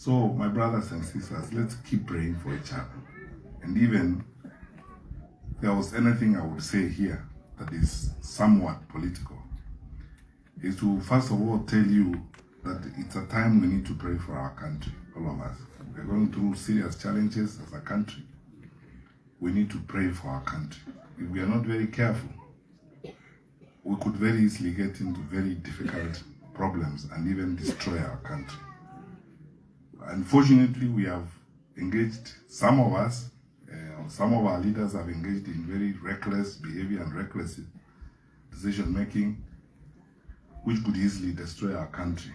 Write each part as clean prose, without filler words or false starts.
So, my brothers and sisters, let's keep praying for each other. And even if there was anything I would say here that is somewhat political, is to first of all tell you that it's a time we need to pray for our country, all of us. We're going through serious challenges as a country. We need to pray for our country. If we are not very careful, we could very easily get into very difficult problems and even destroy our country. Unfortunately, we have engaged, some of us, some of our leaders have engaged in very reckless behavior and reckless decision making, which could easily destroy our country.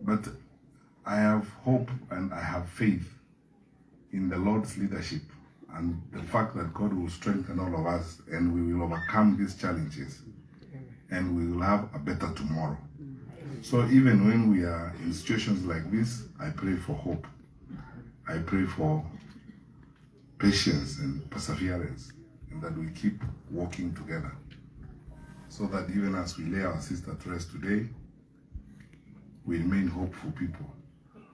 But I have hope and I have faith in the Lord's leadership and the fact that God will strengthen all of us and we will overcome these challenges and we will have a better tomorrow. So even when we are in situations like this, I pray for hope. I pray for patience and perseverance, and that we keep working together. So that even as we lay our sister to rest today, we remain hopeful people,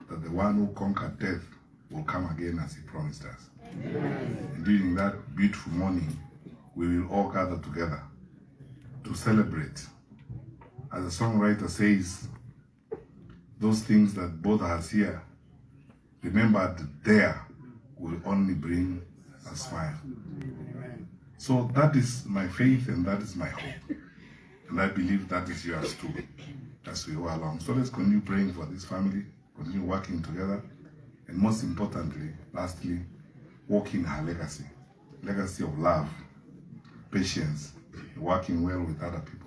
that the one who conquered death will come again as he promised us. Amen. And during that beautiful morning, we will all gather together to celebrate. As the songwriter says, those things that both us here remembered there will only bring a smile. So that is my faith and that is my hope. And I believe that is yours too, as we go along. So let's continue praying for this family, continue working together, and most importantly, lastly, walking her legacy of love, patience, working well with other people.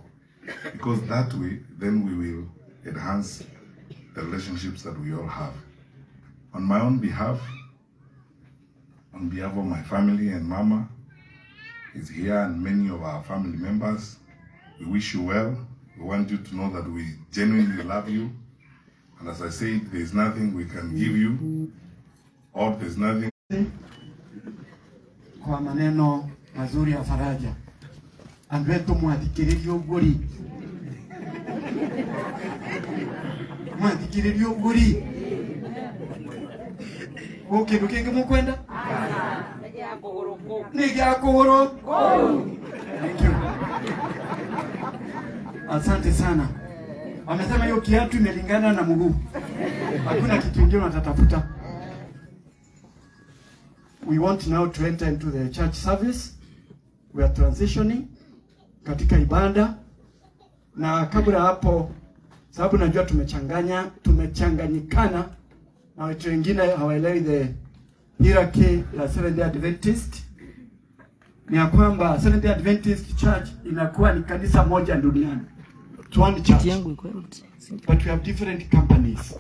Because that way, then we will enhance the relationships that we all have. On my own behalf, on behalf of my family and Mama is here and many of our family members, we wish you well. We want you to know that we genuinely love you. And as I said, there's nothing we can give you, or there's nothing. Kwa maneno mazuri ya faraja. Andwetu mwadhikirio guri. Mwadhikirio guri. Okay, duke mukwenda? Nija kuhuru. Thank you. Asante sana. Wamesema hiyo kiatu imelingana na mguu. Hakuna kitu kingine watatafuta. We want now to enter into the church service. We are transitioning katika ibada, na kabla hapo, sababu najua tumechanganyikana na watu wengine hawaelewi the hierarchy ya Seventh-day Adventist, ni ya kwamba Seventh-day Adventist Church inakuwa ni kanisa moja duniani. It's one church. But we have different companies.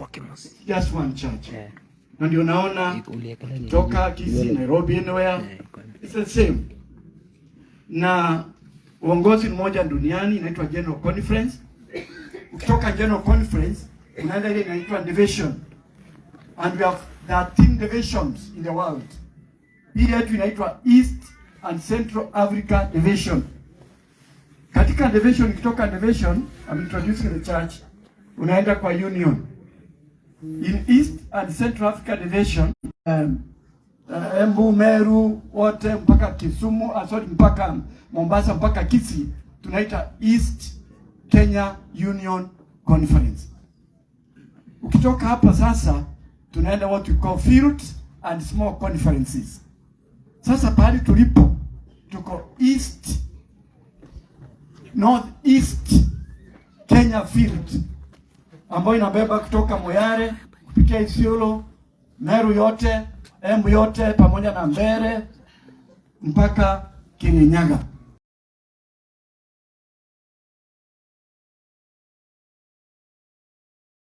Just one church. Na ndio naona kutoka Kisii, Nairobi, anywhere. It's the same. Na uongozi mmoja duniani inaitwa General Conference. Ukitoka General Conference unaenda ile inaitwa division. And we have 13 divisions in the world. Ile yetu inaitwa East and Central Africa Division. Katika division, ukitoka division, I'm introducing the church, unaenda kwa union. In East and Central Africa Division, Embu, Meru, wote mpaka Kisumu, mpaka Mombasa, mpaka Kisii, tunaita East Kenya Union Conference. Ukitoka hapa sasa, tunaenda what we call field and small conferences. Sasa pahali tulipo, tuko North East Kenya field, ambayo inabeba kutoka Moyale kupitia Isiolo, Meru yote, Embu yote pamoja na Mbere mpaka Kirinyaga.